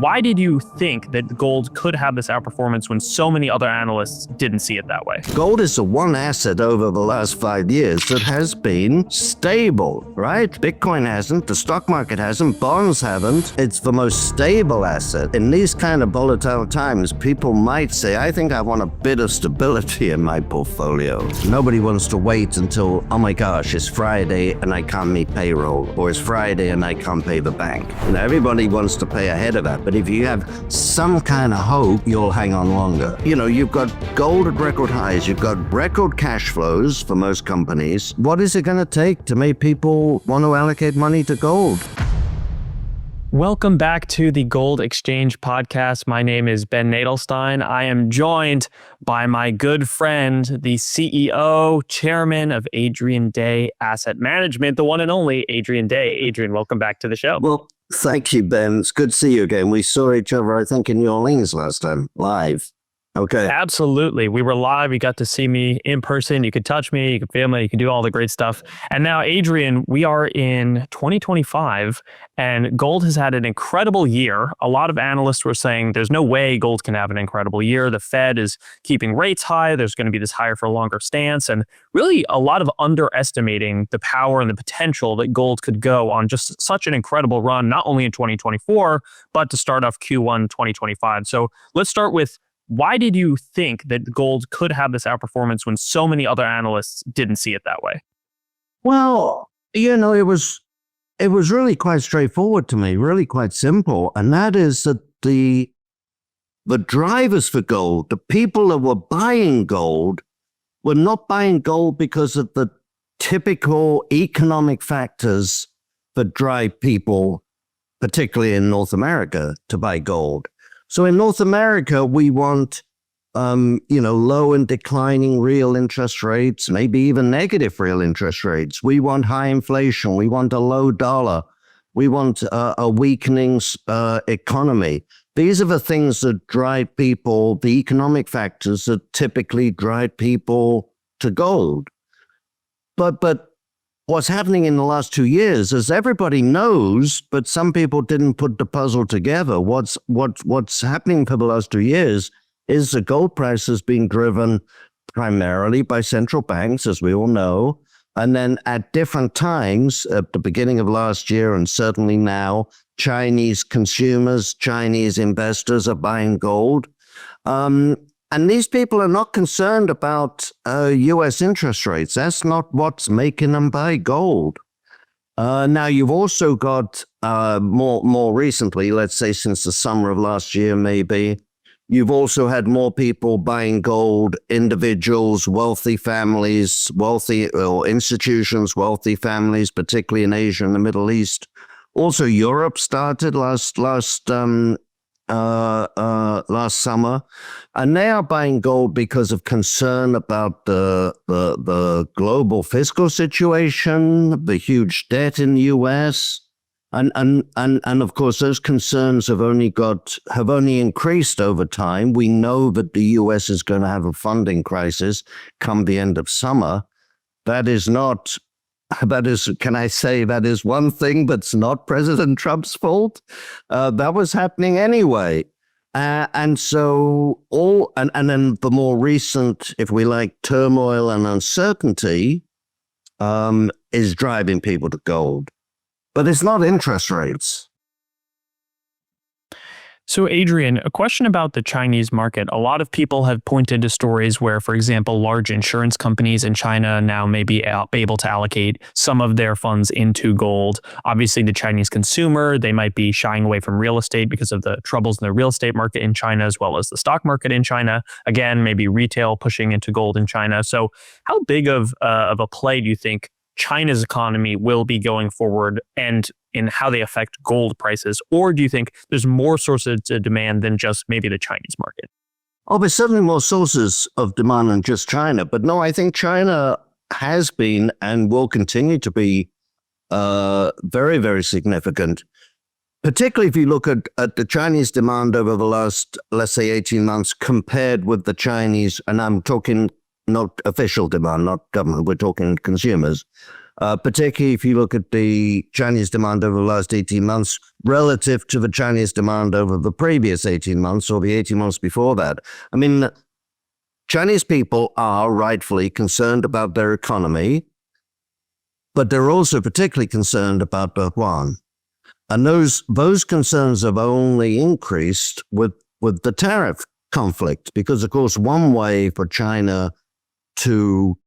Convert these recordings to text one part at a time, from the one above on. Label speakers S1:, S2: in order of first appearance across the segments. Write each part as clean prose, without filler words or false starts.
S1: Why did you think that gold could have this outperformance when so many other analysts didn't see it that way?
S2: Gold is the one asset over the last 5 years that has been stable, right? Bitcoin hasn't, the stock market hasn't, bonds haven't. It's the most stable asset. In these kind of volatile times, people might say, I think I want a bit of stability in my portfolio. Nobody wants to wait until, oh my gosh, it's Friday and I can't meet payroll, or it's Friday and I can't pay the bank. Everybody wants to pay ahead of that, but if you have some kind of hope, you'll hang on longer. You've got gold at record highs, you've got record cash flows for most companies. What is it going to take to make people want to allocate money to gold?
S1: Welcome back to the Gold Exchange Podcast. My name is Ben Nadelstein. I am joined by my good friend, the CEO, chairman of Adrian Day Asset Management, the one and only Adrian Day. Adrian, welcome back to the show.
S2: Well, thank you, Ben. It's good to see you again. We saw each other, I think, in New Orleans last time, live. Okay.
S1: Absolutely. We were live. You got to see me in person. You could touch me. You could feel me. You could do all the great stuff. And now, Adrian, we are in 2025 and gold has had an incredible year. A lot of analysts were saying there's no way gold can have an incredible year. The Fed is keeping rates high. There's going to be this higher for longer stance, and really a lot of underestimating the power and the potential that gold could go on just such an incredible run, not only in 2024, but to start off Q1 2025. So let's start with, why did you think that gold could have this outperformance when so many other analysts didn't see it that way?
S2: Well, it was really quite straightforward to me, really quite simple. And that is that the drivers for gold, the people that were buying gold, were not buying gold because of the typical economic factors that drive people, particularly in North America, to buy gold. So in North America, we want, low and declining real interest rates, maybe even negative real interest rates. We want high inflation. We want a low dollar. We want a weakening economy. These are the things that drive people, the economic factors that typically drive people to gold. But what's happening in the last 2 years, as everybody knows, but some people didn't put the puzzle together. What's happening for the last 2 years is the gold price has been driven primarily by central banks, as we all know. And then at different times, at the beginning of last year and certainly now, Chinese consumers, Chinese investors are buying gold. And these people are not concerned about U.S. interest rates. That's not what's making them buy gold. Now, you've also got more recently, let's say since the summer of last year, maybe, you've also had more people buying gold, individuals, wealthy families, or institutions, wealthy families, particularly in Asia and the Middle East. Also, Europe started last summer, and they are buying gold because of concern about the global fiscal situation, the huge debt in the U.S., and of course those concerns have only increased over time. We know that the U.S. is going to have a funding crisis come the end of summer. That is, can I say, that is one thing that's not President Trump's fault. That was happening anyway. And so and then the more recent, if we like, turmoil and uncertainty is driving people to gold. But it's not interest rates.
S1: So, Adrian, a question about the Chinese market. A lot of people have pointed to stories where, for example, large insurance companies in China now may be able to allocate some of their funds into gold. Obviously, the Chinese consumer, they might be shying away from real estate because of the troubles in the real estate market in China, as well as the stock market in China. Again, maybe retail pushing into gold in China. So how big of a play do you think China's economy will be going forward, and in how they affect gold prices? Or do you think there's more sources of demand than just maybe the Chinese market?
S2: Oh, there's certainly more sources of demand than just China. But no, I think China has been and will continue to be very, very significant, particularly if you look at the Chinese demand over the last, let's say, 18 months compared with the Chinese, and I'm talking not official demand, not government, we're talking consumers, particularly if you look at the Chinese demand over the last 18 months relative to the Chinese demand over the previous 18 months or the 18 months before that. I mean, Chinese people are rightfully concerned about their economy, but they're also particularly concerned about the yuan. And those concerns have only increased with the tariff conflict, because, of course, one way for China to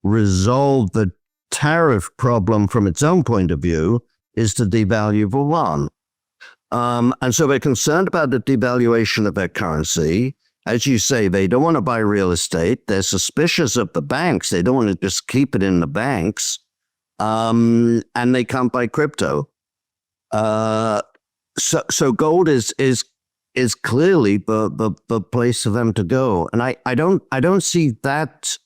S2: resolve the tariff problem from its own point of view is to devalue the yuan. And so they're concerned about the devaluation of their currency. As you say, they don't want to buy real estate. They're suspicious of the banks. They don't want to just keep it in the banks. And they can't buy crypto. So gold is clearly the place for them to go. And I don't see that.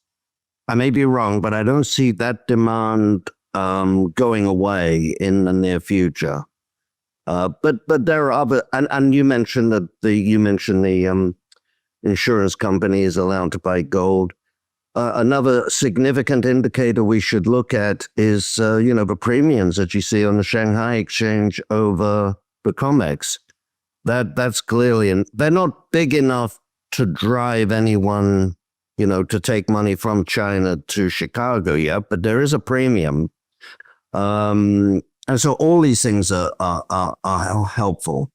S2: I may be wrong, but I don't see that demand going away in the near future. But there are other, and you mentioned the insurance company is allowed to buy gold. Another significant indicator we should look at is, the premiums that you see on the Shanghai exchange over the COMEX. That's clearly, and they're not big enough to drive anyone, to take money from China to Chicago yet, but there is a premium. And so all these things are helpful.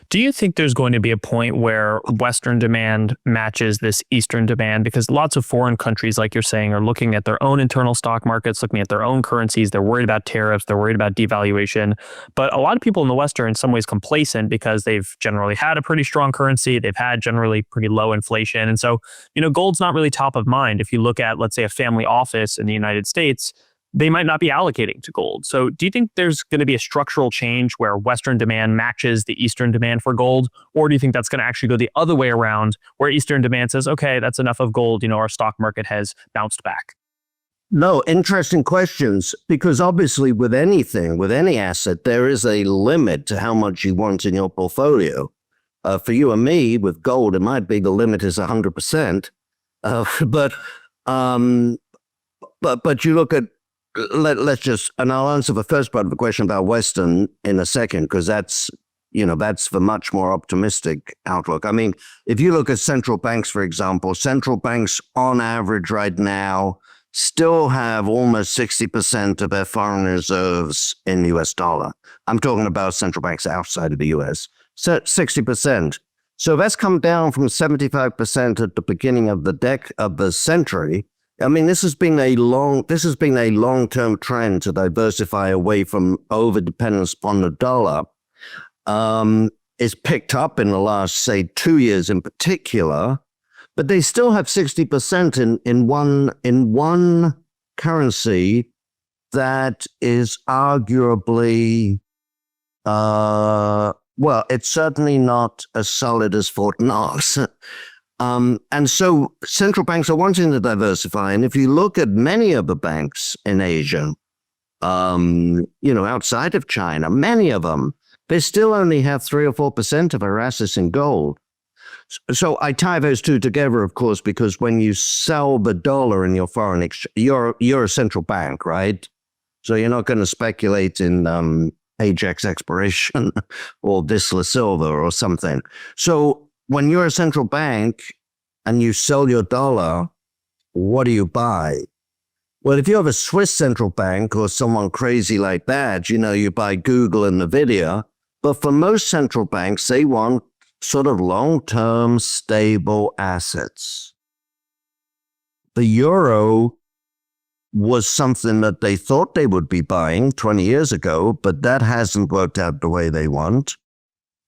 S1: Do you think there's going to be a point where Western demand matches this Eastern demand? Because lots of foreign countries, like you're saying, are looking at their own internal stock markets, looking at their own currencies. They're worried about tariffs. They're worried about devaluation. But a lot of people in the West are in some ways complacent because they've generally had a pretty strong currency. They've had generally pretty low inflation. And so, gold's not really top of mind. If you look at, let's say, a family office in the United States, they might not be allocating to gold. So do you think there's going to be a structural change where Western demand matches the Eastern demand for gold? Or do you think that's going to actually go the other way around, where Eastern demand says, okay, that's enough of gold, our stock market has bounced back?
S2: No, interesting questions, because obviously with any asset, there is a limit to how much you want in your portfolio. For you and me, with gold, it might be the limit is 100%. But you look at, and I'll answer the first part of the question about Western in a second, because that's the much more optimistic outlook. I mean, if you look at central banks, for example, central banks on average right now still have almost 60% of their foreign reserves in US dollar. I'm talking about central banks outside of the US. So 60%. So that's come down from 75% at the beginning of the century. I mean, this has been a long-term trend to diversify away from over-dependence upon the dollar. It's picked up in the last, say, 2 years in particular, but they still have 60% in one currency that is arguably, it's certainly not as solid as Fort Knox. And so central banks are wanting to diversify. And if you look at many of the banks in Asia, outside of China, many of them, they still only have 3 or 4% of their assets in gold. So I tie those two together, of course, because when you sell the dollar in your foreign exchange, you're a central bank, right? So you're not going to speculate in Ajax expiration or Disla silver or something. So when you're a central bank and you sell your dollar, what do you buy? Well, if you have a Swiss central bank or someone crazy like that, you buy Google and NVIDIA. But for most central banks, they want sort of long-term stable assets. The euro was something that they thought they would be buying 20 years ago, but that hasn't worked out the way they want.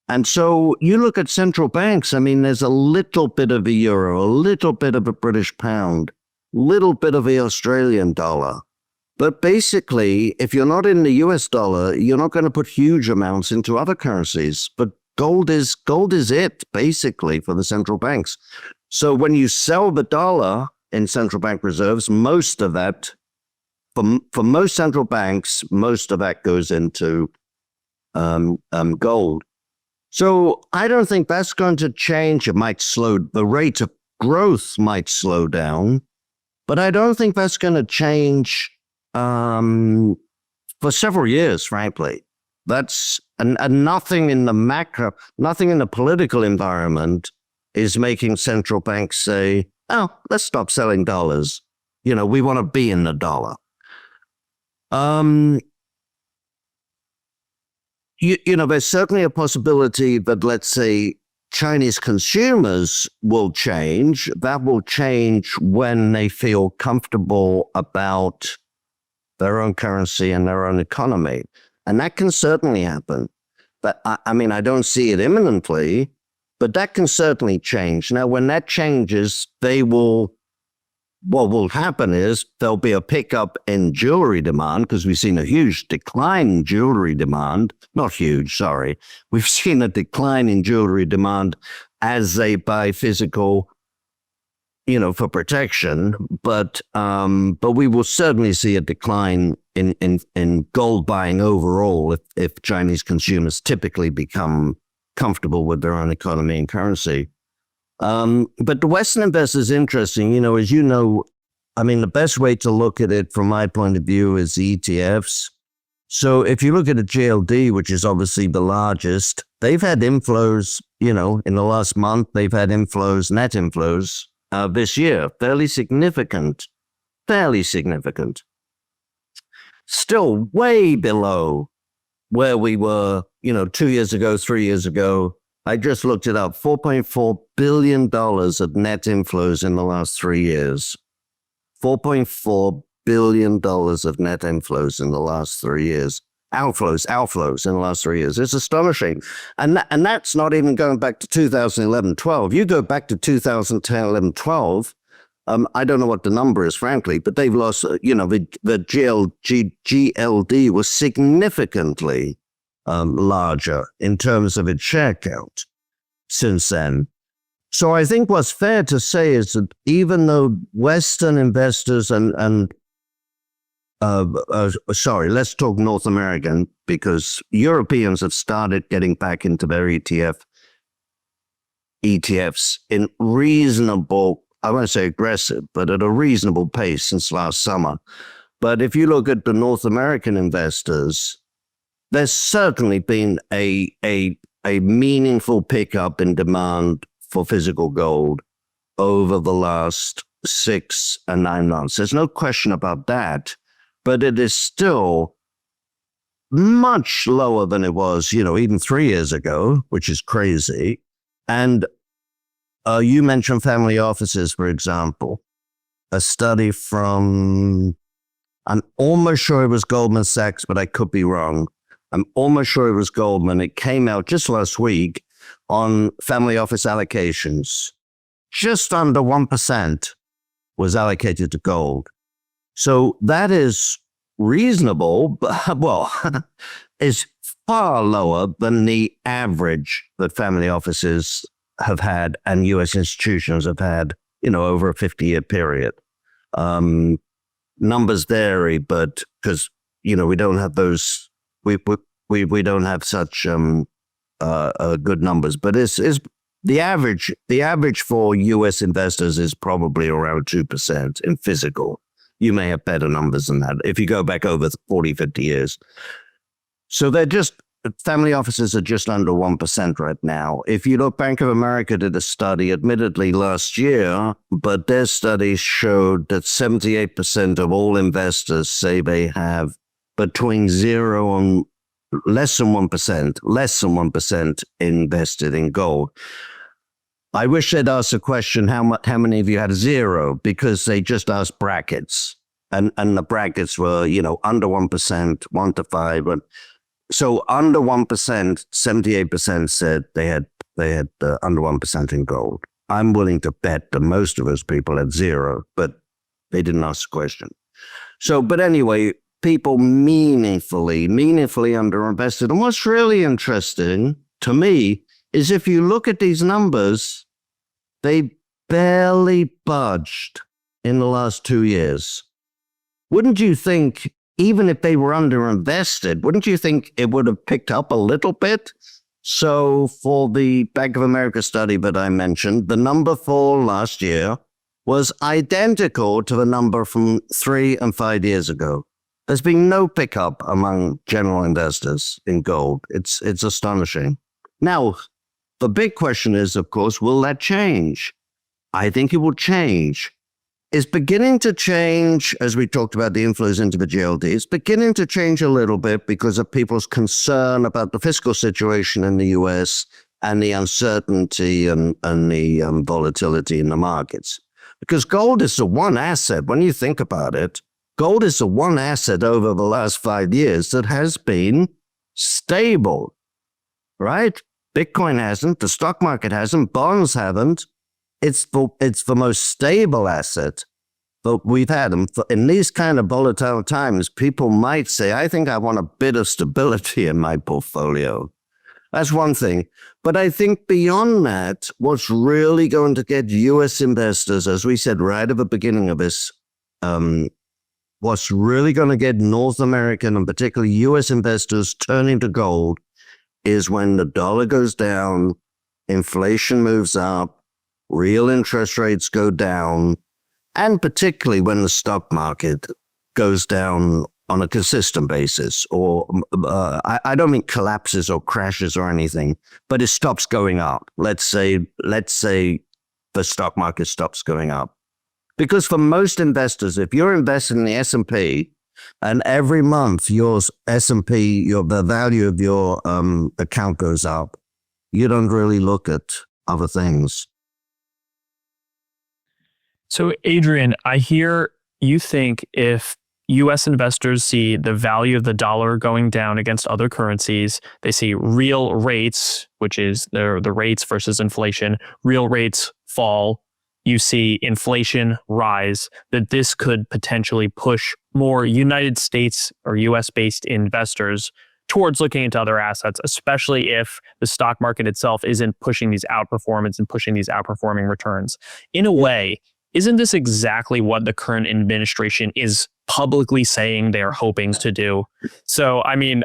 S2: And so you look at central banks, I mean, there's a little bit of the euro, a little bit of a British pound, little bit of the Australian dollar. But basically, if you're not in the US dollar, you're not going to put huge amounts into other currencies. But gold is it, basically, for the central banks. So when you sell the dollar in central bank reserves, most of that, for most central banks, most of that goes into gold. So I don't think that's going to change. The rate of growth might slow down, but I don't think that's going to change for several years, frankly. That's and nothing in the macro, nothing in the political environment is making central banks say, "Oh, let's stop selling dollars." We want to be in the dollar. There's certainly a possibility that, let's say, Chinese consumers will change. That will change when they feel comfortable about their own currency and their own economy. And that can certainly happen. But I don't see it imminently, but that can certainly change. Now, when that changes, what will happen is there'll be a pickup in jewelry demand because we've seen a huge decline in jewelry demand. Not huge, sorry. We've seen a decline in jewelry demand as they buy physical, for protection. But we will certainly see a decline in gold buying overall if Chinese consumers typically become comfortable with their own economy and currency. But the Western investor is interesting. As you know, the best way to look at it from my point of view is the ETFs. So if you look at the GLD, which is obviously the largest, they've had inflows, in the last month, they've had inflows, net inflows this year, fairly significant. Still way below where we were, 2 years ago, 3 years ago. I just looked it up, $4.4 billion of net inflows in the last 3 years. $4.4 billion of net inflows in the last 3 years. Outflows in the last 3 years. It's astonishing. And that's not even going back to 2011-12. You go back to 2010-11-12, I don't know what the number is, frankly, but they've lost, the GLD was significantly larger in terms of its share count since then. So I think what's fair to say is that even though Western investors let's talk North American, because Europeans have started getting back into their ETFs in reasonable, I won't say aggressive, but at a reasonable pace since last summer. But if you look at the North American investors, there's certainly been a meaningful pickup in demand for physical gold over the last 6 and 9 months. There's no question about that, but it is still much lower than it was, even 3 years ago, which is crazy. And you mentioned family offices, for example. A study from, I'm almost sure it was Goldman Sachs, but I could be wrong. I'm almost sure it was Goldman. It came out just last week on family office allocations. Just under 1% was allocated to gold. So that is reasonable, but is far lower than the average that family offices have had and U.S. institutions have had, over a 50-year period. Numbers vary, but because, we don't have those, we don't have such good numbers, but it's the average for U.S. investors is probably around 2% in physical. You may have better numbers than that if you go back over 40, 50 years. So family offices are just under 1% right now. If you look, Bank of America did a study, admittedly last year, but their study showed that 78% of all investors say they have between 0 and less than 1% invested in gold. I wish they'd asked the question, how many of you had 0? Because they just asked brackets. And the brackets were, under 1%, 1 to 5. So under 1%, 78% said they had under 1% in gold. I'm willing to bet that most of those people had 0, but they didn't ask the question. So, but anyway, people meaningfully underinvested. And what's really interesting to me is if you look at these numbers, they barely budged in the last 2 years. Wouldn't you think, even if they were underinvested, wouldn't you think it would have picked up a little bit? So for the Bank of America study that I mentioned, the number for last year was identical to the number from 3 and 5 years ago. There's been no pickup among general investors in gold. It's astonishing. Now, the big question is, of course, will that change? I think it will change. It's beginning to change, as we talked about the inflows into the GLD. It's beginning to change a little bit because of people's concern about the fiscal situation in the US and the uncertainty and the volatility in the markets. Because gold is the one asset, when you think about it, gold is the one asset over the last 5 years that has been stable, right? Bitcoin hasn't, the stock market hasn't, bonds haven't. It's the most stable asset that we've had. And in these kind of volatile times, people might say, I think I want a bit of stability in my portfolio. That's one thing. But I think beyond that, what's really going to get U.S. investors, as we said right at the beginning of this, what's really going to get North American and particularly U.S. investors turning to gold is when the dollar goes down, inflation moves up, real interest rates go down, and particularly when the stock market goes down on a consistent basis, or I don't mean collapses or crashes or anything, but it stops going up. Let's say the stock market stops going up. Because for most investors, if you're invested in the S&P and every month your S&P, the value of your account goes up, you don't really look at other things.
S1: So, Adrian, I hear you think if U.S. investors see the value of the dollar going down against other currencies, they see real rates, which is the rates versus inflation, real rates fall, you see inflation rise, that this could potentially push more United States or U.S.-based investors towards looking into other assets, especially if the stock market itself isn't pushing these outperformance and pushing these outperforming returns. In a way, isn't this exactly what the current administration is publicly saying they're hoping to do? So, I mean,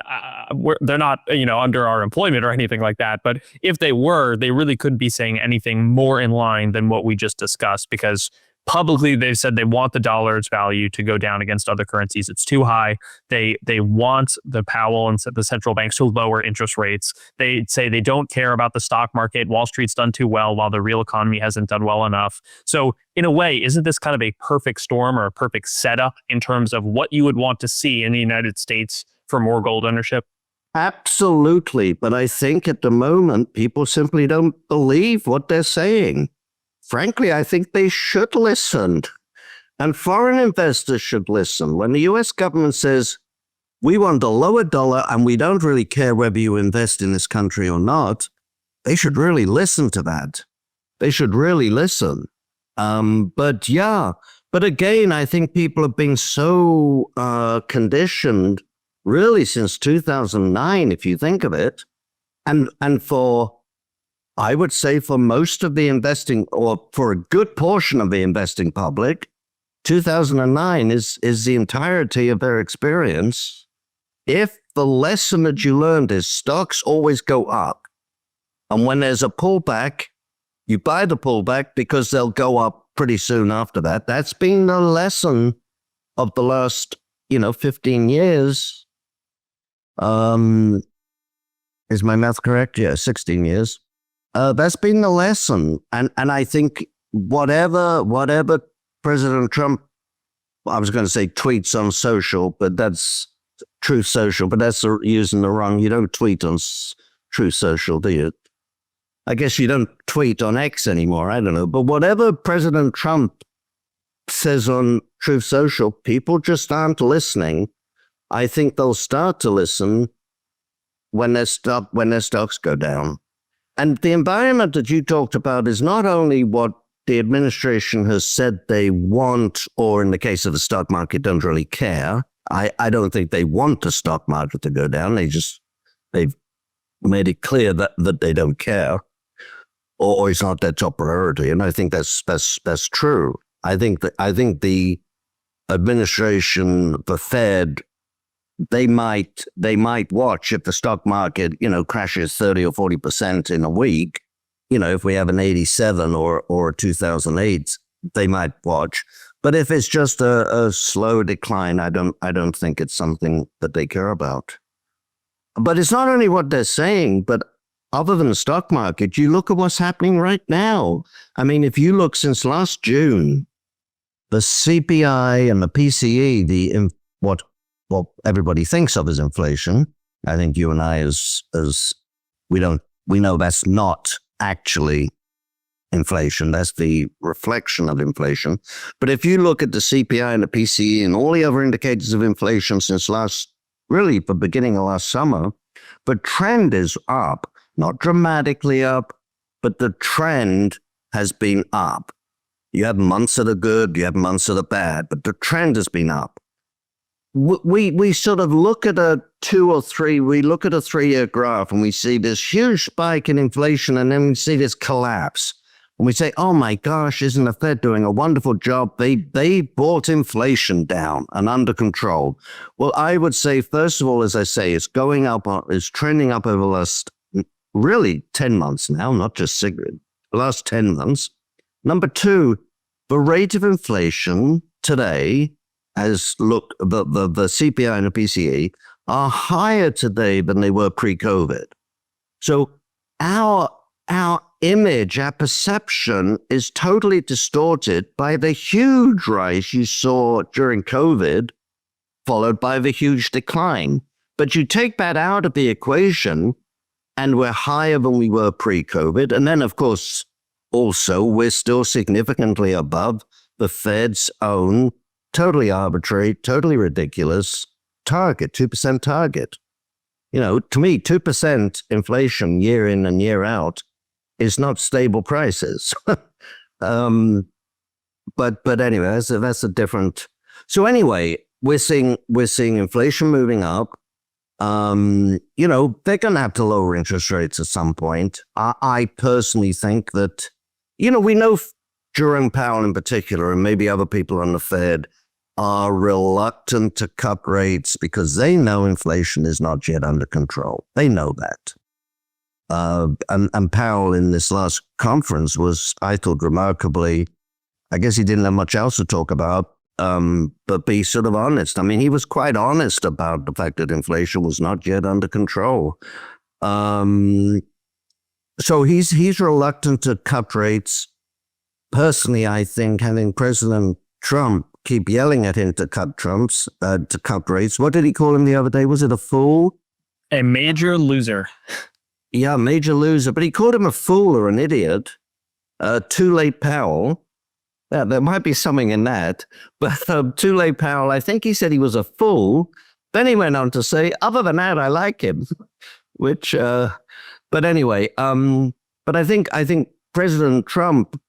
S1: they're not, under our employment or anything like that. But if they were, they really couldn't be saying anything more in line than what we just discussed, because publicly they've said they want the dollar's value to go down against other currencies. It's too high. They want the Powell and the central banks to lower interest rates. They say they don't care about the stock market. Wall Street's done too well while the real economy hasn't done well enough. So in a way, isn't this kind of a perfect storm or a perfect setup in terms of what you would want to see in the United States for more gold ownership?
S2: Absolutely. But I think at the moment, people simply don't believe what they're saying. Frankly, I think they should listen. And foreign investors should listen. When the U.S. government says, we want a lower dollar and we don't really care whether you invest in this country or not, they should really listen to that. They should really listen. But again, I think people have been so conditioned really since 2009, if you think of it. I would say for most of the investing, or for a good portion of the investing public, 2009 is the entirety of their experience. If the lesson that you learned is stocks always go up, and when there's a pullback, you buy the pullback because they'll go up pretty soon after that. That's been the lesson of the last, 15 years. Is my math correct? Yeah, 16 years. That's been the lesson. And I think whatever President Trump, I was going to say tweets on social, but that's Truth Social, but that's using the wrong, you don't tweet on Truth Social, do you? I guess you don't tweet on X anymore, I don't know. But whatever President Trump says on Truth Social, people just aren't listening. I think they'll start to listen when their stocks go down. And the environment that you talked about is not only what the administration has said they want, or in the case of the stock market, don't really care. I don't think they want the stock market to go down. They've made it clear that they don't care, or it's not their top priority. And I think that's true. I think the administration, the Fed, they might watch if the stock market, crashes 30 or 40% in a week. If we have an 87 or a 2008, they might watch. But if it's just a slow decline, I don't think it's something that they care about. But it's not only what they're saying, but other than the stock market, you look at what's happening right now. I mean, if you look since last June, the CPI and the PCE, what everybody thinks of as inflation, I think you and I we know that's not actually inflation. That's the reflection of inflation. But if you look at the CPI and the PCE and all the other indicators of inflation since the beginning of last summer, the trend is up, not dramatically up, but the trend has been up. You have months that are good, you have months that are bad, but the trend has been up. We sort of look at a 3-year graph and we see this huge spike in inflation, and then we see this collapse. And we say, oh my gosh, isn't the Fed doing a wonderful job? They brought inflation down and under control. Well, I would say, first of all, as I say, it's going up, it's trending up over the last really 10 months now, not just the last 10 months. Number two, the rate of inflation today the CPI and the PCE are higher today than they were pre-COVID. So our image, our perception is totally distorted by the huge rise you saw during COVID, followed by the huge decline. But you take that out of the equation, and we're higher than we were pre-COVID. And then, of course, also, we're still significantly above the Fed's own totally arbitrary, totally ridiculous target, 2% target. You know, to me, 2% inflation year in and year out is not stable prices. But anyway, that's a different. So anyway, we're seeing inflation moving up. You know, they're going to have to lower interest rates at some point. I personally think that, you know, we know Jerome Powell in particular, and maybe other people on the Fed, are reluctant to cut rates because they know inflation is not yet under control. They know that. And Powell in this last conference was, I thought, remarkably, I guess he didn't have much else to talk about, but be sort of honest. I mean, he was quite honest about the fact that inflation was not yet under control. So he's reluctant to cut rates. Personally, I think having President Trump keep yelling at him to cut rates. What did he call him the other day? Was it a fool?
S1: A major loser.
S2: Yeah, major loser. But he called him a fool or an idiot. Too late Powell. Yeah, there might be something in that. But too late Powell, I think he said he was a fool. Then he went on to say, other than that, I like him. Which, but anyway, but I think President Trump,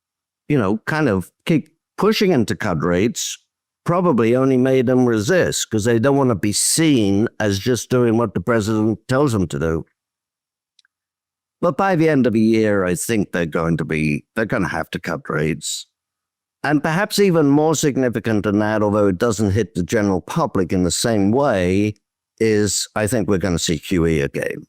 S2: you know, kind of keep pushing him to cut rates probably only made them resist because they don't want to be seen as just doing what the president tells them to do. But by the end of the year, I think they're going to have to cut rates. And perhaps even more significant than that, although it doesn't hit the general public in the same way, is I think we're going to see QE again.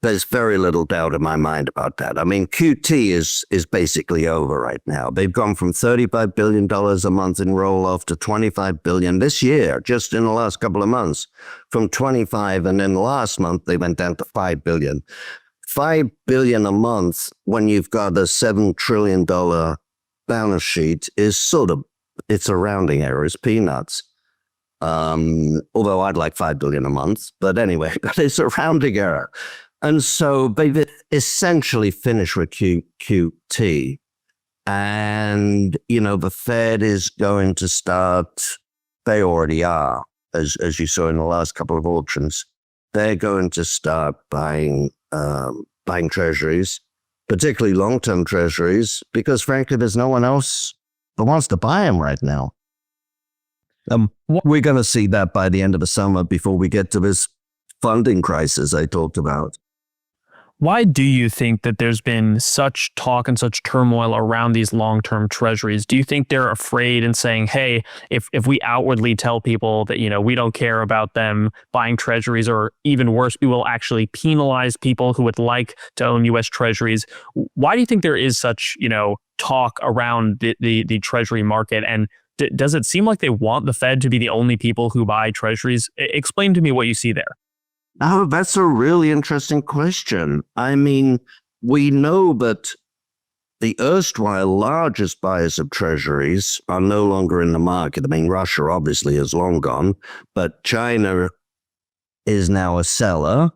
S2: There's very little doubt in my mind about that. I mean, QT is basically over right now. They've gone from $35 billion a month in roll-off to $25 billion this year, just in the last couple of months, from 25, and then last month they went down to $5 billion. $5 billion a month when you've got a $7 trillion balance sheet is it's a rounding error, it's peanuts. Although I'd like $5 billion a month, but anyway, but it's a rounding error. And so they've essentially finished with QT. And, you know, the Fed is going to start, they already are, as you saw in the last couple of auctions, they're going to start buying treasuries, particularly long-term treasuries, because frankly, there's no one else that wants to buy them right now. We're going to see that by the end of the summer before we get to this funding crisis I talked about.
S1: Why do you think that there's been such talk and such turmoil around these long-term treasuries? Do you think they're afraid and saying, hey, if we outwardly tell people that, you know, we don't care about them buying treasuries, or even worse, we will actually penalize people who would like to own U.S. treasuries? Why do you think there is such, you know, talk around the Treasury market? And does it seem like they want the Fed to be the only people who buy Treasuries? Explain to me what you see there.
S2: Oh, that's a really interesting question. I mean, we know that the erstwhile largest buyers of treasuries are no longer in the market. I mean, Russia obviously is long gone, but China is now a seller.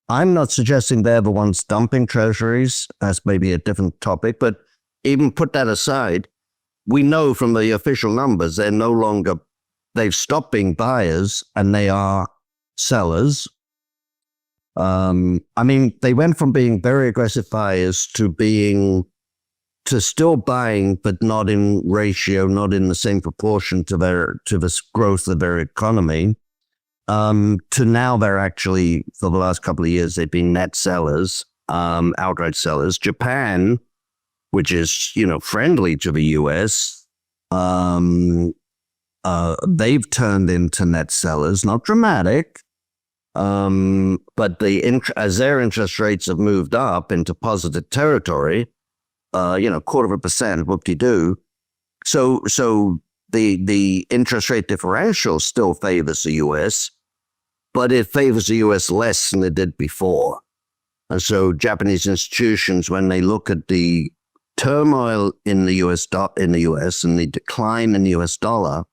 S2: I'm not suggesting they're the ones dumping treasuries. That's maybe a different topic, but even put that aside, we know from the official numbers, they've stopped being buyers and they are sellers. I mean, they went from being very aggressive buyers to still buying, but not in ratio, not in the same proportion to the growth of their economy. To now they're actually, for the last couple of years, they've been net sellers, outright sellers. Japan, which is, friendly to the US, they've turned into net sellers, not dramatic, but as their interest rates have moved up into positive territory, 0.25%, whoop-de-doo. So the interest rate differential still favors the U.S., but it favors the U.S. less than it did before. And so Japanese institutions, when they look at the turmoil in the U.S. and the decline in the U.S. dollar,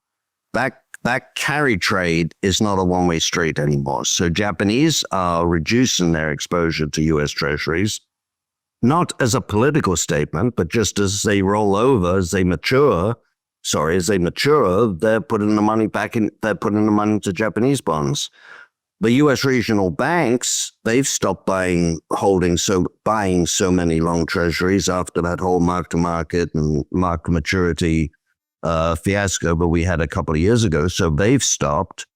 S2: that carry trade is not a one-way street anymore. So Japanese are reducing their exposure to U.S. treasuries, not as a political statement, but just as they roll over, as they mature, they're putting the money into Japanese bonds. The U.S. regional banks, they've stopped buying so many long treasuries after that whole mark-to-market and mark-to-maturity fiasco that we had a couple of years ago. So they've stopped.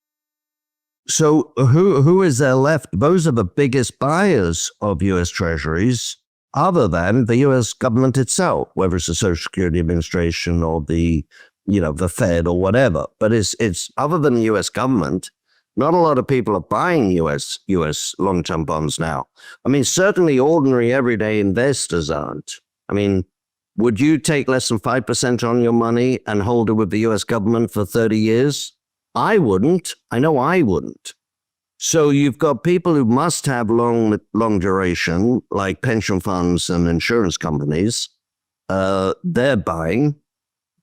S2: So who is there left? Those are the biggest buyers of U.S. treasuries, other than the U.S. government itself, whether it's the Social Security Administration or the Fed or whatever. But it's other than the U.S. government, not a lot of people are buying U.S. long-term bonds now. I mean, certainly ordinary everyday investors aren't. I mean, would you take less than 5% on your money and hold it with the U.S. government for 30 years? I wouldn't. I know I wouldn't. So you've got people who must have long duration, like pension funds and insurance companies. They're buying,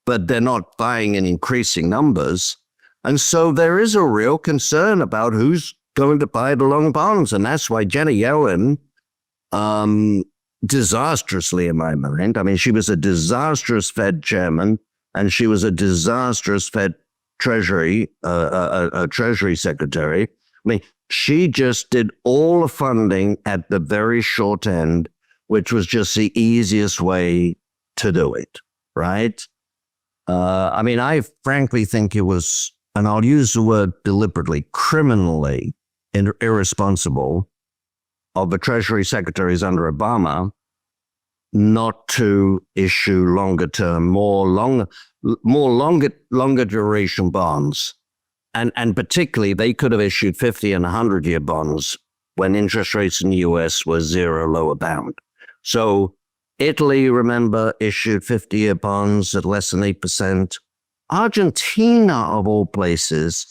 S2: but they're not buying in increasing numbers. And so there is a real concern about who's going to buy the long bonds. And that's why Janet Yellen, disastrously in my mind, I mean, she was a disastrous Fed chairman, and she was a disastrous Fed Treasury secretary. I mean, she just did all the funding at the very short end, which was just the easiest way to do it, right? I mean, I frankly think it was, and I'll use the word deliberately, criminally irresponsible of the Treasury secretaries under Obama not to issue longer term, longer duration bonds. And particularly, they could have issued 50 and 100-year bonds when interest rates in the U.S. were zero lower bound. So Italy, remember, issued 50-year bonds at less than 8%. Argentina, of all places,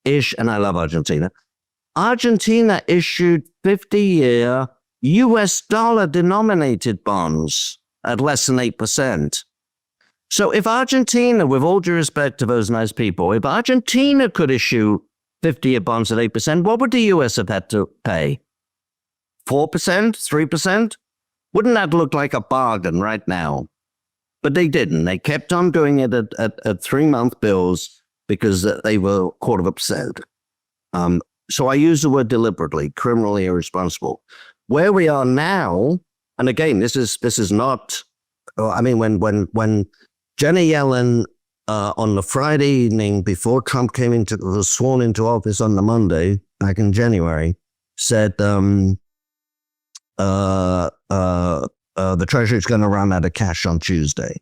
S2: and I love Argentina. Argentina issued 50-year U.S. dollar denominated bonds at less than 8%. So if Argentina, with all due respect to those nice people, if Argentina could issue 50-year bonds at 8%, what would the U.S. have had to pay? 4%? 3%? Wouldn't that look like a bargain right now? But they didn't. They kept on doing it at 3-month bills because they were 0.25%. So I use the word deliberately, criminally irresponsible. Where we are now, and again, this is not, I mean, when Janet Yellen, on the Friday evening before Trump was sworn into office on the Monday back in January, said the Treasury is going to run out of cash on Tuesday.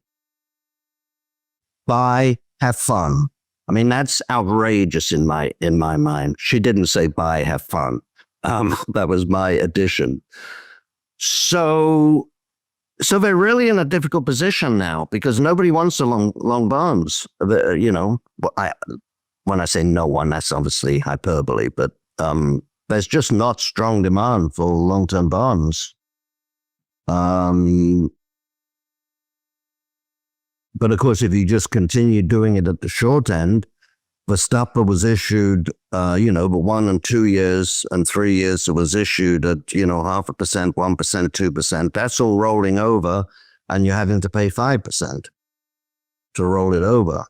S2: Buy, have fun. I mean, that's outrageous in my mind. She didn't say buy, have fun. That was my addition. So So they're really in a difficult position now because nobody wants the long bonds. When I say no one, that's obviously hyperbole, but there's just not strong demand for long-term bonds. But of course, if you just continue doing it at the short end, the stuff that was issued, the 1 and 2 years and 3 years that was issued at, 0.5%, 1%, 2%, that's all rolling over and you're having to pay 5% to roll it over.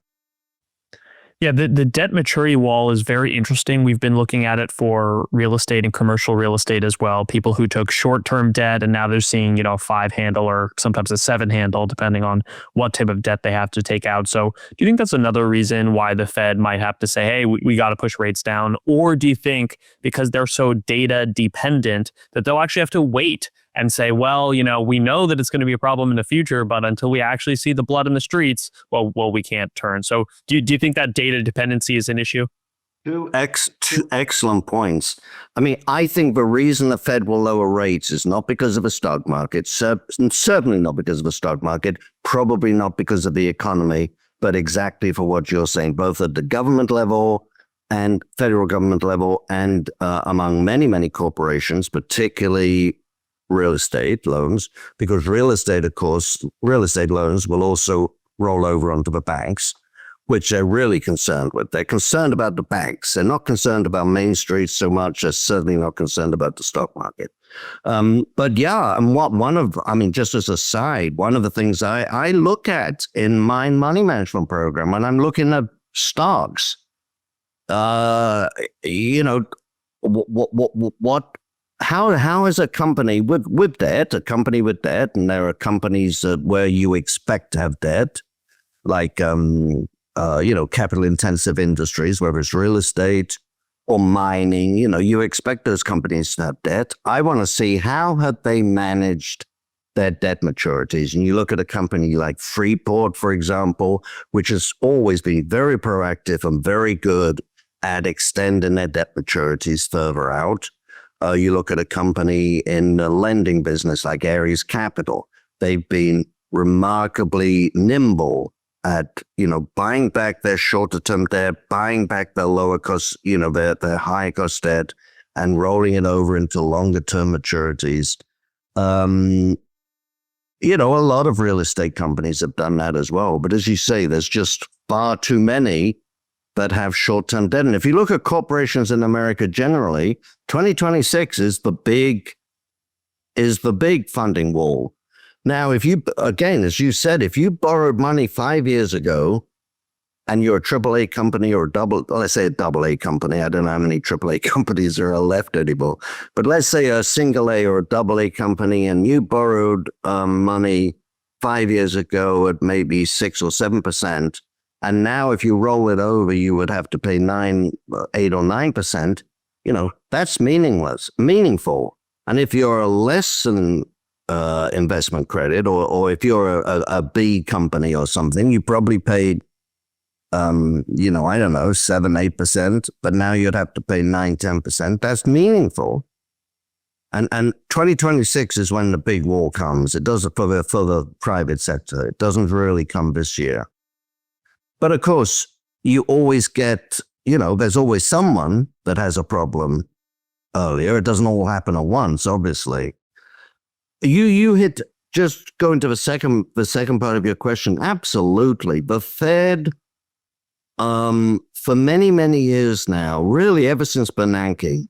S1: Yeah, the debt maturity wall is very interesting. We've been looking at it for real estate and commercial real estate as well. People who took short-term debt and now they're seeing, a 5 handle or sometimes a 7 handle, depending on what type of debt they have to take out. So do you think that's another reason why the Fed might have to say, hey, we got to push rates down? Or do you think because they're so data dependent that they'll actually have to wait and say, well, we know that it's going to be a problem in the future, but until we actually see the blood in the streets, well, we can't turn. So do you think that data dependency is an issue?
S2: Two excellent points. I mean, I think the reason the Fed will lower rates is not because of the stock market, certainly not because of the stock market, probably not because of the economy, but exactly for what you're saying, both at the government level and federal government level and among many, many corporations, particularly real estate loans, because real estate loans will also roll over onto the banks, which they're really concerned with. They're concerned about the banks. They're not concerned about Main Street so much. They're certainly not concerned about the stock market. But yeah, and just as a side, one of the things I look at in my money management program when I'm looking at stocks, how is a company with debt, and there are companies where you expect to have debt, like, capital intensive industries, whether it's real estate or mining, you expect those companies to have debt. I want to see how have they managed their debt maturities. And you look at a company like Freeport, for example, which has always been very proactive and very good at extending their debt maturities further out. You look at a company in the lending business like Ares Capital. They've been remarkably nimble at, buying back their shorter term debt, buying back their lower cost, their higher cost debt and rolling it over into longer term maturities. A lot of real estate companies have done that as well. But as you say, there's just far too many that have short-term debt. And if you look at corporations in America generally, 2026 is the big funding wall. Now, as you said, if you borrowed money 5 years ago and you're a AAA company or let's say a AA company, I don't know how many AAA companies there are left anymore, but let's say a single A or a AA company and you borrowed money 5 years ago at maybe 6 or 7%. And now if you roll it over, you would have to pay 8 or 9%. That's meaningful. And if you're a less than investment credit, or if you're a B company or something, you probably paid, 7, 8%, but now you'd have to pay 9, 10%. That's meaningful. And 2026 is when the big wall comes. It does it for the private sector. It doesn't really come this year. But of course, you always get, there's always someone that has a problem earlier. It doesn't all happen at once, obviously. You hit, just going to the second part of your question. Absolutely. The Fed, for many, many years now, really ever since Bernanke,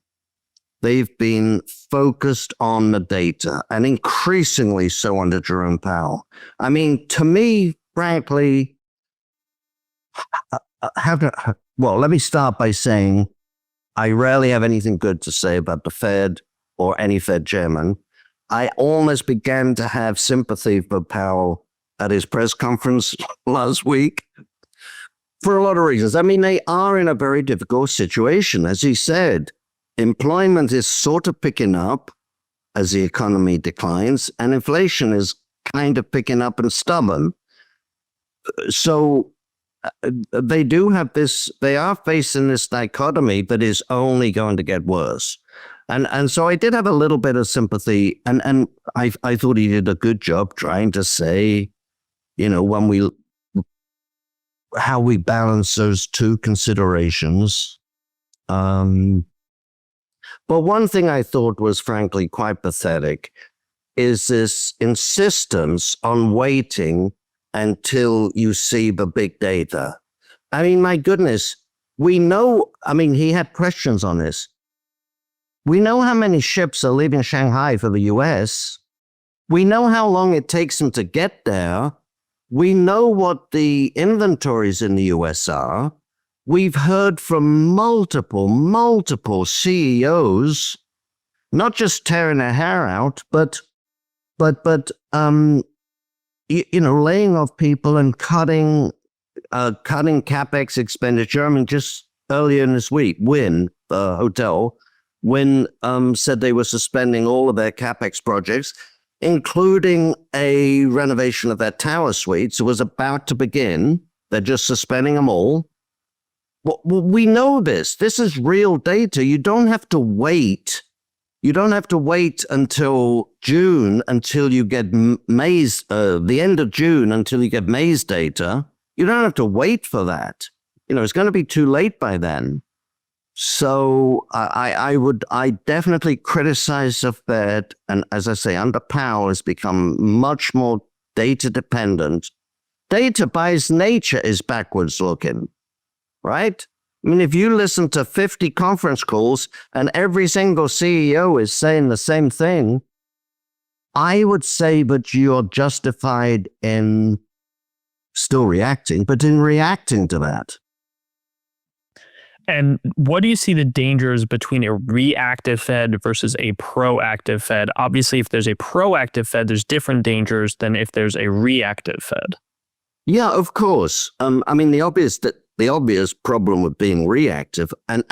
S2: they've been focused on the data, and increasingly so under Jerome Powell. I mean, to me, frankly, let me start by saying I rarely have anything good to say about the Fed or any Fed chairman. I almost began to have sympathy for Powell at his press conference last week for a lot of reasons. I mean, they are in a very difficult situation. As he said, employment is sort of picking up as the economy declines, and inflation is kind of picking up and stubborn. So they are facing this dichotomy that is only going to get worse. And so I did have a little bit of sympathy, and I thought he did a good job trying to say, how we balance those two considerations. But one thing I thought was frankly quite pathetic is this insistence on waiting until you see the big data. I mean, my goodness, we know, he had questions on this. We know how many ships are leaving Shanghai for the US. We know how long it takes them to get there. We know what the inventories in the US are. We've heard from multiple CEOs, not just tearing their hair out, but laying off people and cutting capex expenditure. I mean, just earlier in this week, Wynn Hotel, Wynn said they were suspending all of their capex projects, including a renovation of their tower suites. It was about to begin. They're just suspending them all. Well, we know this. This is real data. You don't have to wait. You don't have to wait until June until you get May's, the end of June until you get May's data. You don't have to wait for that. It's going to be too late by then. So I definitely criticize the Fed. And as I say, under Powell has become much more data dependent. Data by its nature is backwards looking, right? I mean, if you listen to 50 conference calls and every single CEO is saying the same thing, I would say that you're justified in still reacting, but in reacting to that.
S1: And what do you see the dangers between a reactive Fed versus a proactive Fed? Obviously, if there's a proactive Fed, there's different dangers than if there's a reactive Fed.
S2: Yeah, of course. The obvious problem with being reactive, and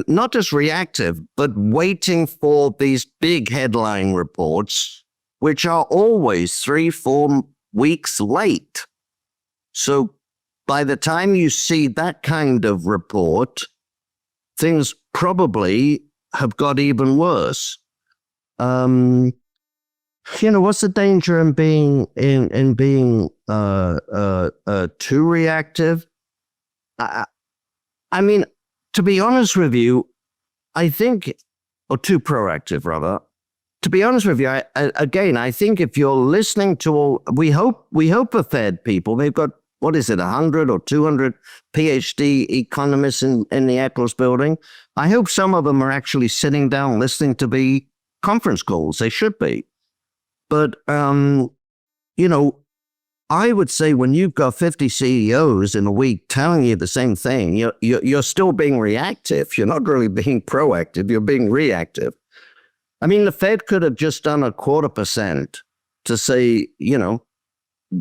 S2: not just reactive, but waiting for these big headline reports, which are always 3-4 weeks late. So by the time you see that kind of report, things probably have got even worse. What's the danger in being too reactive? I mean, to be honest with you, I think, or too proactive rather. To be honest with you, I think if you're listening to all, we hope the Fed people, they've got, 100 or 200 PhD economists in the Eccles building. I hope some of them are actually sitting down listening to the conference calls. They should be. But, I would say when you've got 50 CEOs in a week telling you the same thing, you're still being reactive. You're not really being proactive. You're being reactive. I mean, the Fed could have just done 0.25% to say,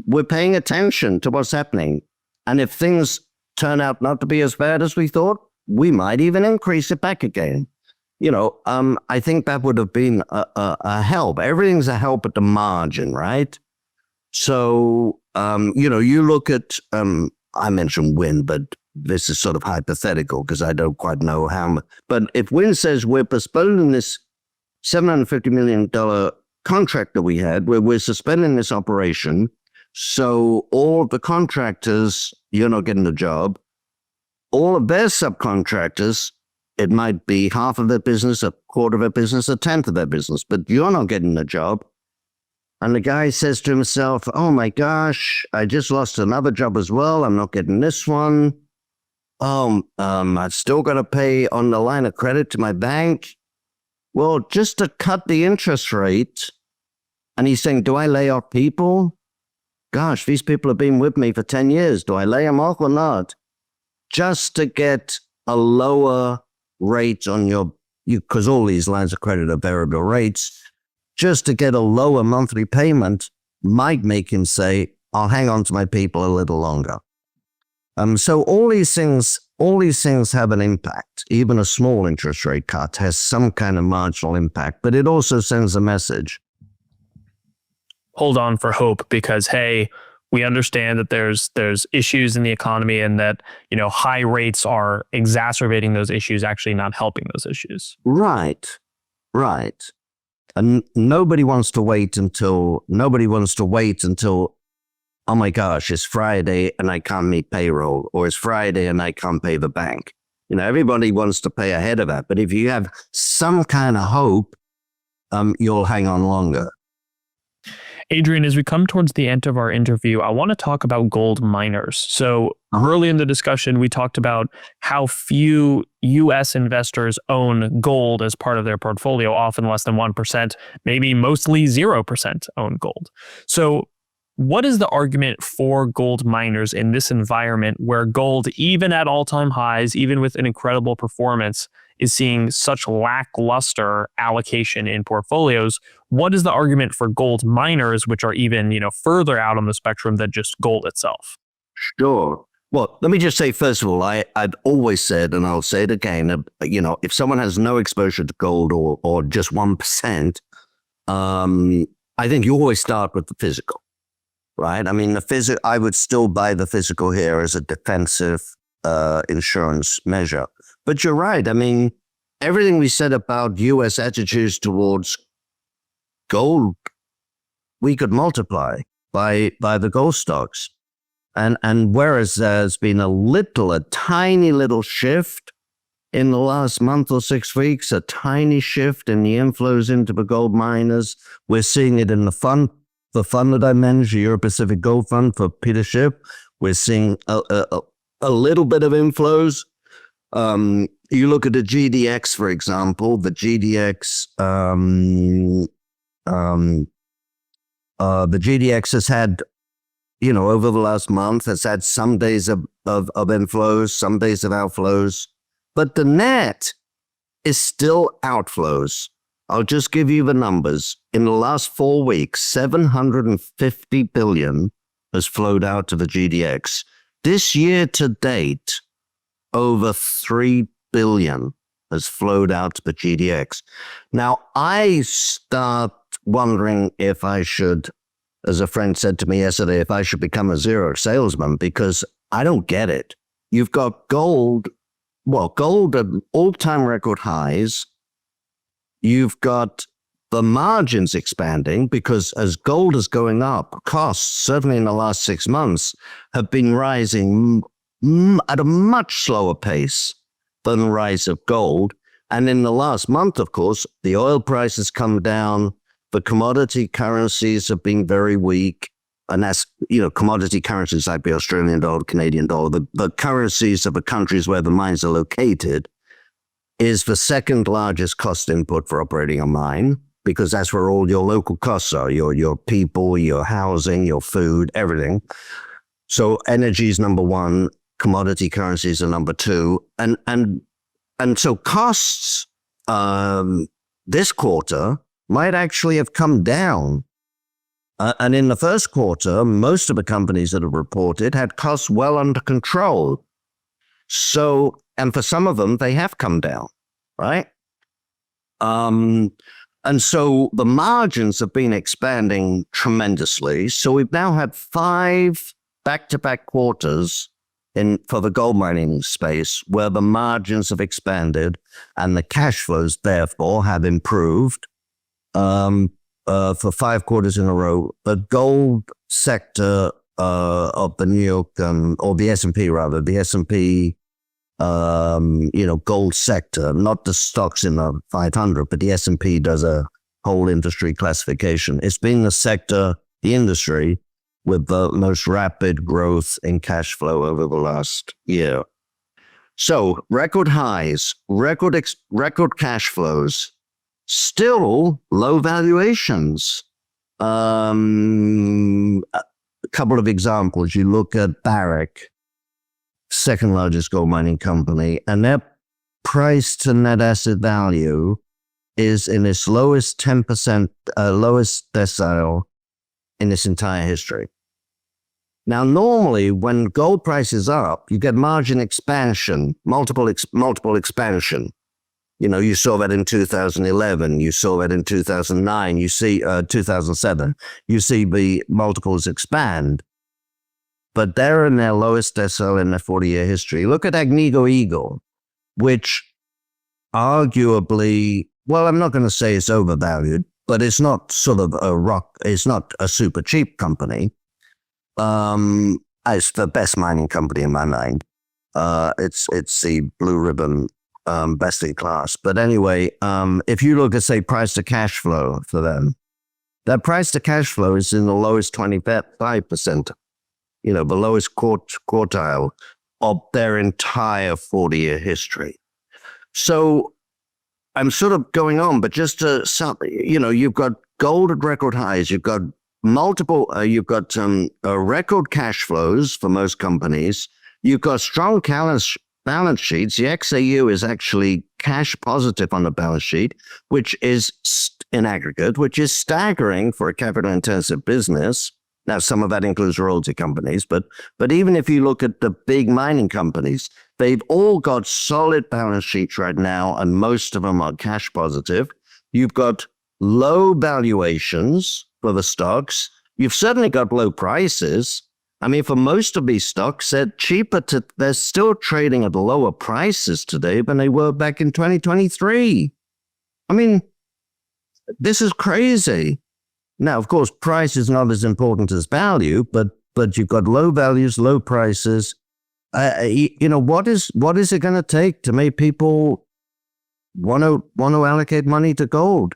S2: we're paying attention to what's happening. And if things turn out not to be as bad as we thought, we might even increase it back again. I think that would have been a help. Everything's a help at the margin, right? So, you look at, I mentioned Wynn, but this is sort of hypothetical because I don't quite know how. But if Wynn says we're postponing this $750 million contract that we had, where we're suspending this operation, so all the contractors, you're not getting the job. All of their subcontractors, it might be half of their business, a quarter of their business, a tenth of their business, but you're not getting the job. And the guy says to himself, oh my gosh, I just lost another job as well. I'm not getting this one. I've still got to pay on the line of credit to my bank. Well, just to cut the interest rate, and he's saying, do I lay off people? Gosh, these people have been with me for 10 years. Do I lay them off or not? Just to get a lower rate on because all these lines of credit are variable rates, just to get a lower monthly payment might make him say, I'll hang on to my people a little longer. So all these things have an impact. Even a small interest rate cut has some kind of marginal impact, but it also sends a message.
S1: Hold on for hope because, hey, we understand that there's issues in the economy and that, high rates are exacerbating those issues, actually not helping those issues.
S2: Right. Right. And nobody wants to wait until, oh my gosh, it's Friday and I can't meet payroll, or it's Friday and I can't pay the bank. Everybody wants to pay ahead of that. But if you have some kind of hope, you'll hang on longer.
S1: Adrian, as we come towards the end of our interview, I want to talk about gold miners. So early in the discussion, we talked about how few U.S. investors own gold as part of their portfolio, often less than 1%, maybe mostly 0% own gold. So what is the argument for gold miners in this environment where gold, even at all-time highs, even with an incredible performance, is seeing such lackluster allocation in portfolios? What is the argument for gold miners, which are even, further out on the spectrum than just gold itself?
S2: Sure. Well, let me just say, first of all, I've always said, and I'll say it again, if someone has no exposure to gold or just 1%, I think you always start with the physical, right? I mean, I would still buy the physical here as a defensive insurance measure. But you're right. I mean, everything we said about U.S. attitudes towards gold, we could multiply by the gold stocks. And whereas there's been a tiny little shift in the last month or 6 weeks, a tiny shift in the inflows into the gold miners, we're seeing it in the fund that I manage, the Euro Pacific Gold Fund for Peter Schiff. We're seeing a little bit of inflows. You look at the GDX, for example. The GDX has had, over the last month, has had some days of inflows, some days of outflows, but the net is still outflows. I'll just give you the numbers. In the last 4 weeks, 750 billion has flowed out to the GDX. This year to date, over 3 billion has flowed out to the GDX. Now, I start wondering if I should, as a friend said to me yesterday, if I should become a zero salesman, because I don't get it. You've got gold at all-time record highs. You've got the margins expanding because as gold is going up, costs, certainly in the last 6 months, have been rising at a much slower pace than the rise of gold. And in the last month, of course, the oil price has come down. The commodity currencies have been very weak. And that's, commodity currencies like the Australian dollar, Canadian dollar, the currencies of the countries where the mines are located, is the second largest cost input for operating a mine, because that's where all your local costs are, your people, your housing, your food, everything. So energy is number one, commodity currencies are number two. And so costs this quarter might actually have come down. And in the first quarter, most of the companies that have reported had costs well under control. So, and for some of them, they have come down, right? And so the margins have been expanding tremendously. So we've now had 5 back-to-back quarters for the gold mining space where the margins have expanded and the cash flows, therefore, have improved. For 5 quarters in a row, the gold sector of the New York, or the S&P rather, the S&P, gold sector, not the stocks in the 500, but the S&P does a whole industry classification. It's been the sector, the industry, with the most rapid growth in cash flow over the last year. So record highs, record cash flows, still low valuations. A couple of examples. You look at Barrick, second largest gold mining company, and their price to net asset value is in its lowest 10%, lowest decile in its entire history. Now, normally when gold price is up, you get margin expansion, multiple expansion. You saw that in 2011, you saw that in 2009, you see 2007, you see the multiples expand, but they're in their lowest decile in their 40-year history. Look at Agnico Eagle, which arguably well, I'm not going to say it's overvalued, but it's not sort of it's not a super cheap company. It's the best mining company in my mind. It's the blue ribbon, best in class. But anyway, if you look at, say, price to cash flow for them, that price to cash flow is in the lowest 25%, the lowest quartile of their entire 40-year history. So I'm sort of going on, but just to, you've got gold at record highs, you've got record cash flows for most companies, you've got strong balance sheets. The XAU is actually cash positive on the balance sheet, which is in aggregate, which is staggering for a capital intensive business. Now, some of that includes royalty companies, but even if you look at the big mining companies, they've all got solid balance sheets right now, and most of them are cash positive. You've got low valuations for the stocks. You've certainly got low prices. I mean, for most of these stocks, they're still trading at lower prices today than they were back in 2023. I mean, this is crazy. Now, of course, price is not as important as value, but you've got low values, low prices. What is it going to take to make people want to allocate money to gold?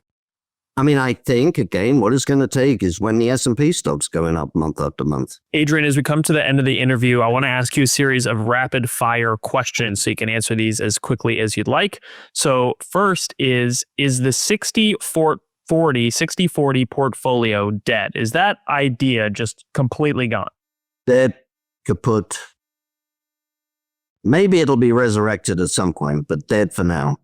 S2: I mean, I think, again, what it's going to take is when the S&P stops going up month after month.
S1: Adrian, as we come to the end of the interview, I want to ask you a series of rapid fire questions so you can answer these as quickly as you'd like. So first is the 60-40 portfolio dead? Is that idea just completely gone?
S2: Dead, kaput. Maybe it'll be resurrected at some point, but dead for now.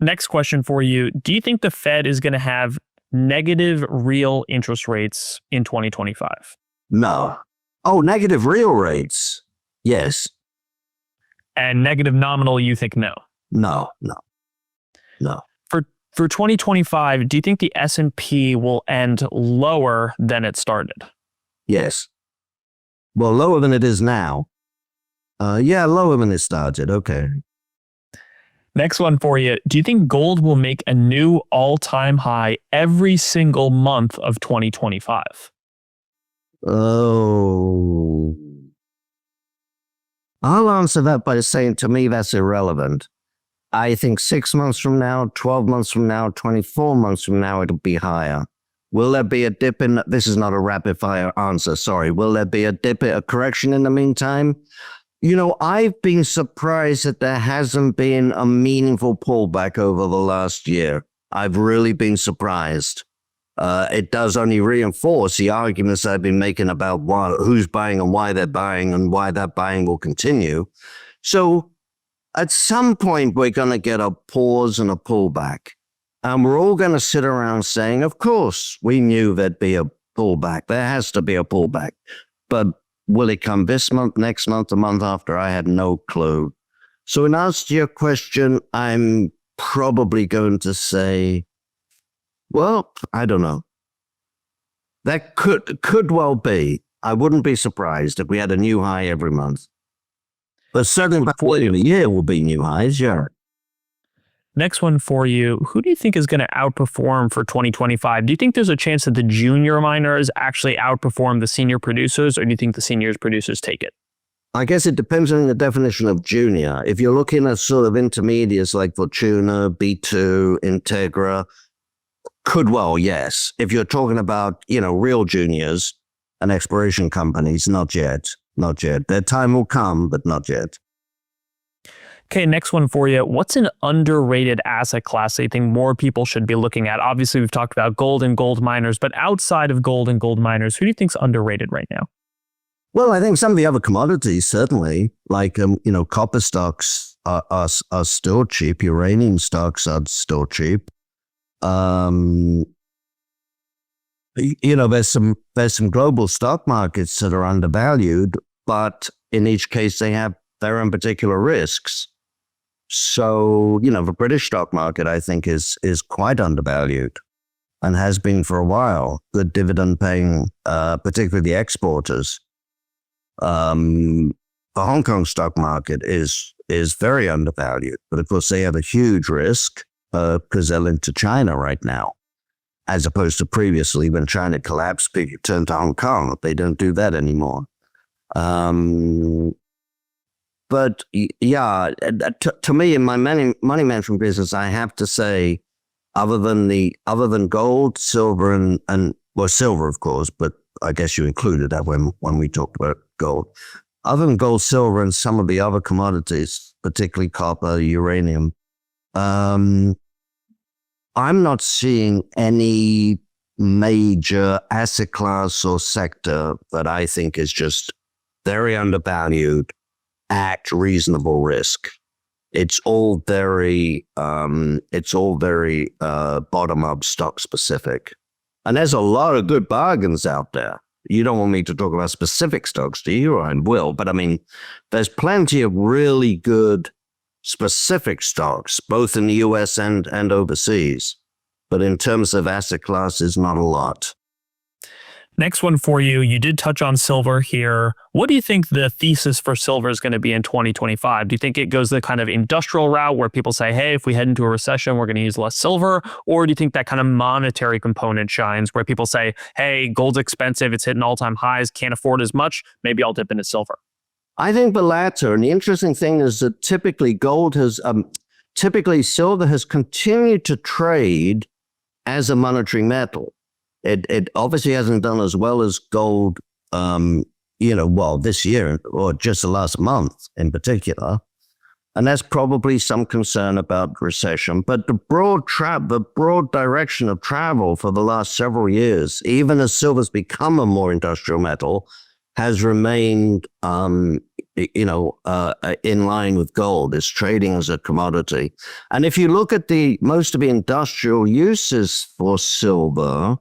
S1: Next question for you. Do you think the Fed is going to have negative real interest rates in 2025?
S2: No. Oh, negative real rates? Yes.
S1: And negative nominal, you think no?
S2: No.
S1: For 2025, do you think the S&P will end lower than it started?
S2: Yes. Well, lower than it is now. Lower than it started. Okay.
S1: Next one for you. Do you think gold will make a new all-time high every single month of 2025?
S2: Oh. I'll answer that by saying, to me, that's irrelevant. I think 6 months from now, 12 months from now, 24 months from now, it'll be higher. Will there be a dip in? This is not a rapid fire answer. Sorry. Will there be a correction in the meantime? I've been surprised that there hasn't been a meaningful pullback over the last year. I've really been surprised. It does only reinforce the arguments I've been making about who's buying and why they're buying and why that buying will continue. So at some point, we're going to get a pause and a pullback. And we're all going to sit around saying, of course, we knew there'd be a pullback. There has to be a pullback. But will it come this month, next month, the month after? I had no clue. So in answer to your question, I'm probably going to say, well, I don't know. That could well be. I wouldn't be surprised if we had a new high every month. But certainly by the end of the year will be new highs, yeah.
S1: Next one for you. Who do you think is going to outperform for 2025? Do you think there's a chance that the junior miners actually outperform the senior producers, or do you think the senior producers take it?
S2: I guess it depends on the definition of junior. If you're looking at sort of intermediates like Fortuna, B2, Integra, could well, yes. If you're talking about, real juniors and exploration companies, not yet. Not yet. Their time will come, but not yet.
S1: Okay, next one for you. What's an underrated asset class that you think more people should be looking at? Obviously, we've talked about gold and gold miners, but outside of gold and gold miners, who do you think's underrated right now?
S2: Well, I think some of the other commodities, certainly, like, copper stocks are still cheap. Uranium stocks are still cheap. There's some global stock markets that are undervalued, but in each case, they have their own particular risks. So, the British stock market, I think, is quite undervalued and has been for a while. The dividend paying, particularly the exporters. The Hong Kong stock market is very undervalued, but of course they have a huge risk. because they're linked to China right now, as opposed to previously when China collapsed, people turned to Hong Kong. They don't do that anymore. But yeah, to me, in my money management business, I have to say, other than gold, silver, and well, silver, of course, but I guess you included that when we talked about gold. Other than gold, silver, and some of the other commodities, particularly copper, uranium, I'm not seeing any major asset class or sector that I think is just very undervalued at reasonable risk. It's all very bottom up, stock specific, and there's a lot of good bargains out there. You don't want me to talk about specific stocks, do you? I will, but I mean, there's plenty of really good specific stocks, both in the U.S. and overseas. But in terms of asset classes, not a lot.
S1: Next one for you. You did touch on silver here. What do you think the thesis for silver is going to be in 2025? Do you think it goes the kind of industrial route where people say, hey, if we head into a recession, we're going to use less silver? Or do you think that kind of monetary component shines where people say, hey, gold's expensive, it's hitting all-time highs, can't afford as much, maybe I'll dip into silver?
S2: I think the latter. And the interesting thing is that typically silver has continued to trade as a monetary metal. It obviously hasn't done as well as gold, this year or just the last month in particular. And that's probably some concern about recession. But the broad direction of travel for the last several years, even as silver's become a more industrial metal, has remained, in line with gold. It's trading as a commodity. And if you look at most of the industrial uses for silver,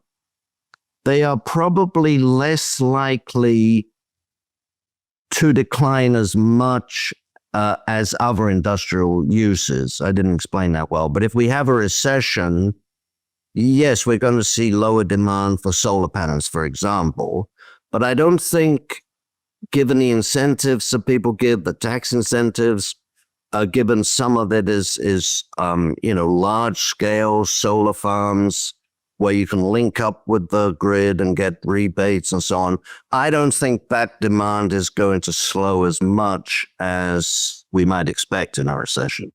S2: they are probably less likely to decline as much as other industrial uses. I didn't explain that well, but if we have a recession, yes, we're going to see lower demand for solar panels, for example. But I don't think, given the incentives that people give, the tax incentives, given some of it is large-scale solar farms where you can link up with the grid and get rebates and so on, I don't think that demand is going to slow as much as we might expect in a recession.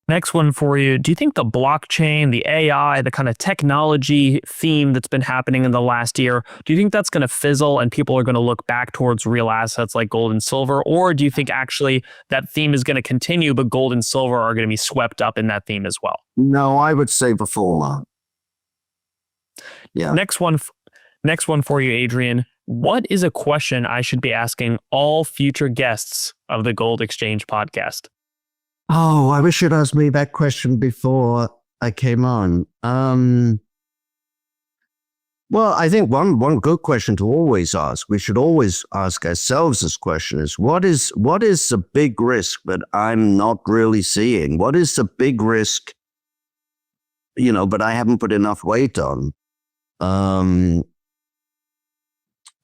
S1: Next one for you. Do you think the blockchain, the AI, the kind of technology theme that's been happening in the last year, do you think that's going to fizzle and people are going to look back towards real assets like gold and silver? Or do you think actually that theme is going to continue, but gold and silver are going to be swept up in that theme as well?
S2: No, I would say the former. Yeah.
S1: Next one for you, Adrian. What is a question I should be asking all future guests of the Gold Exchange podcast?
S2: Oh, I wish you'd asked me that question before I came on. Well, I think one good question to always ask, we should always ask ourselves this question is, what is the big risk that I'm not really seeing? What is the big risk, but I haven't put enough weight on?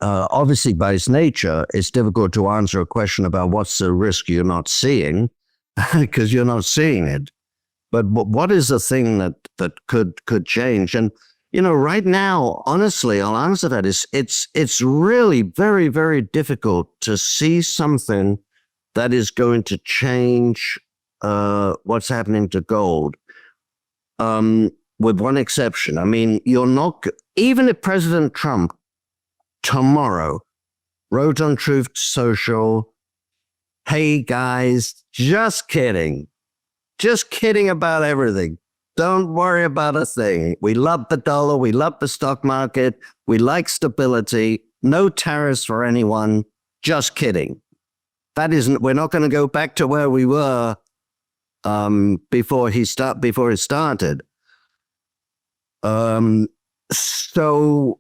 S2: Obviously, by its nature, it's difficult to answer a question about what's the risk you're not seeing, because you're not seeing it. But what is the thing that could change? And right now, honestly, I'll answer that is it's really very, very difficult to see something that is going to change what's happening to gold. With one exception. I mean, even if President Trump tomorrow wrote on Truth Social, hey guys, just kidding about everything. Don't worry about a thing. We love the dollar. We love the stock market. We like stability. No tariffs for anyone. Just kidding. We're not going to go back to where we were before it started. So,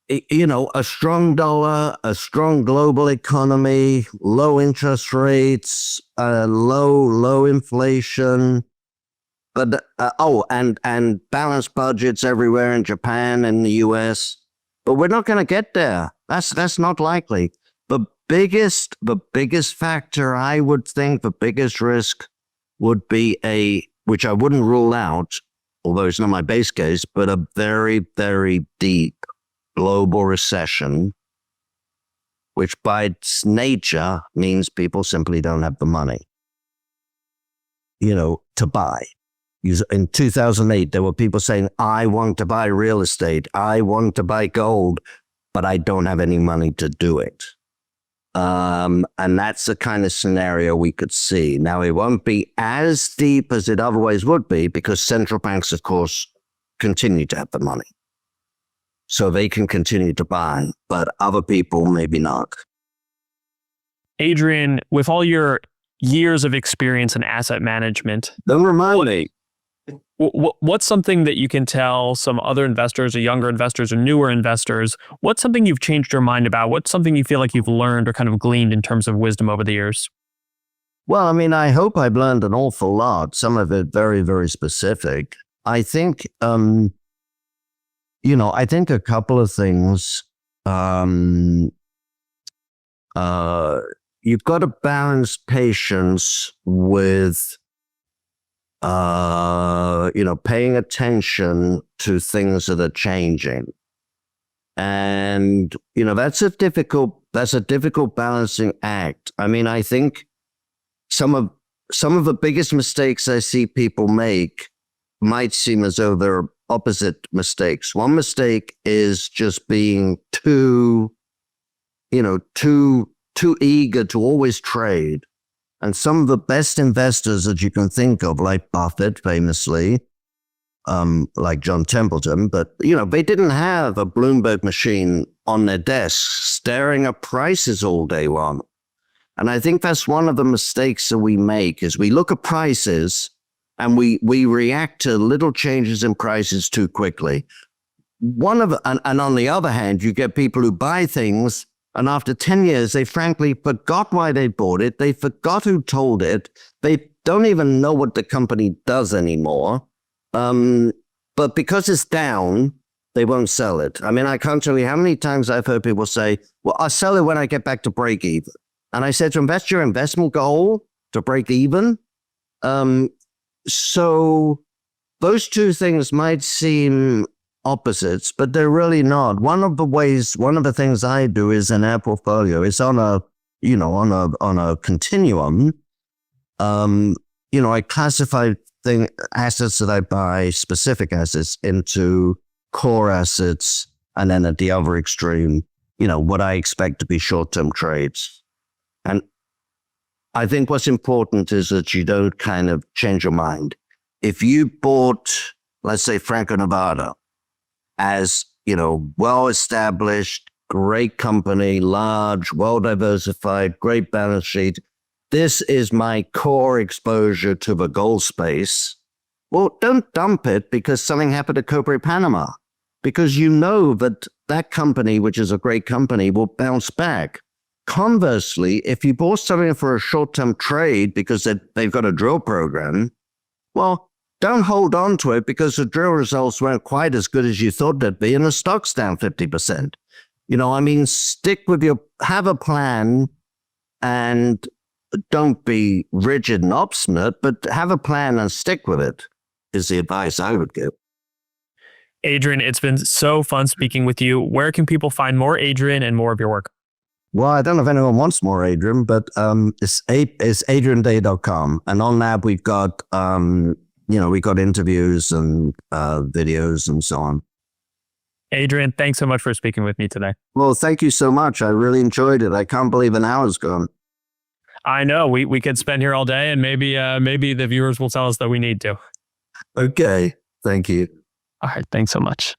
S2: a strong dollar, a strong global economy, low interest rates, low inflation, but and balanced budgets everywhere in Japan and the US. But we're not going to get there. That's not likely. The biggest factor, I would think, the biggest risk would be a which I wouldn't rule out, although it's not my base case, but a very, very deep global recession, which by its nature means people simply don't have the money, to buy. In 2008, there were people saying, I want to buy real estate, I want to buy gold, but I don't have any money to do it. And that's the kind of scenario we could see. Now, it won't be as deep as it otherwise would be because central banks, of course, continue to have the money. So they can continue to buy, but other people maybe not.
S1: Adrian, with all your years of experience in asset management,
S2: Don't remind me.
S1: what's something that you can tell some other investors or younger investors or newer investors? What's something you've changed your mind about? What's something you feel like you've learned or kind of gleaned in terms of wisdom over the years?
S2: Well, I mean, I hope I've learned an awful lot, some of it very, very specific. I think, I think a couple of things. You've got to balance patience with, paying attention to things that are changing. And, that's a difficult balancing act. I mean, I think some of the biggest mistakes I see people make might seem as though they're opposite mistakes. One mistake is just being too eager to always trade. And some of the best investors that you can think of, like Buffett famously, like John Templeton, but, they didn't have a Bloomberg machine on their desk staring at prices all day long. And I think that's one of the mistakes that we make is we look at prices and we react to little changes in prices too quickly. And on the other hand, you get people who buy things and after 10 years, they frankly forgot why they bought it. They forgot who told it. They don't even know what the company does anymore. But because it's down, they won't sell it. I mean, I can't tell you how many times I've heard people say, well, I'll sell it when I get back to break even. And I said, to invest your investment goal to break even. So those two things might seem opposites, but they're really not. One of the things I do is in our portfolio, it's on a continuum. I classify assets that I buy, specific assets, into core assets, and then at the other extreme, what I expect to be short-term trades. And I think what's important is that you don't kind of change your mind. If you bought, let's say, Franco-Nevada, as, well-established, great company, large, well-diversified, great balance sheet. This is my core exposure to the gold space. Well, don't dump it because something happened at Cobre Panama, because that company, which is a great company, will bounce back. Conversely, if you bought something for a short-term trade because they've got a drill program, well, don't hold on to it because the drill results weren't quite as good as you thought they'd be, and the stock's down 50%. Have a plan and don't be rigid and obstinate, but have a plan and stick with it, is the advice I would give.
S1: Adrian, it's been so fun speaking with you. Where can people find more Adrian and more of your work?
S2: Well, I don't know if anyone wants more Adrian, but it's adrianday.com. And on that, we've got... we got interviews and videos and so on.
S1: Adrian, thanks so much for speaking with me today.
S2: Well, thank you so much. I really enjoyed it. I can't believe an hour's gone.
S1: I know. We could spend here all day, and maybe the viewers will tell us that we need to.
S2: Okay. Thank you.
S1: All right. Thanks so much.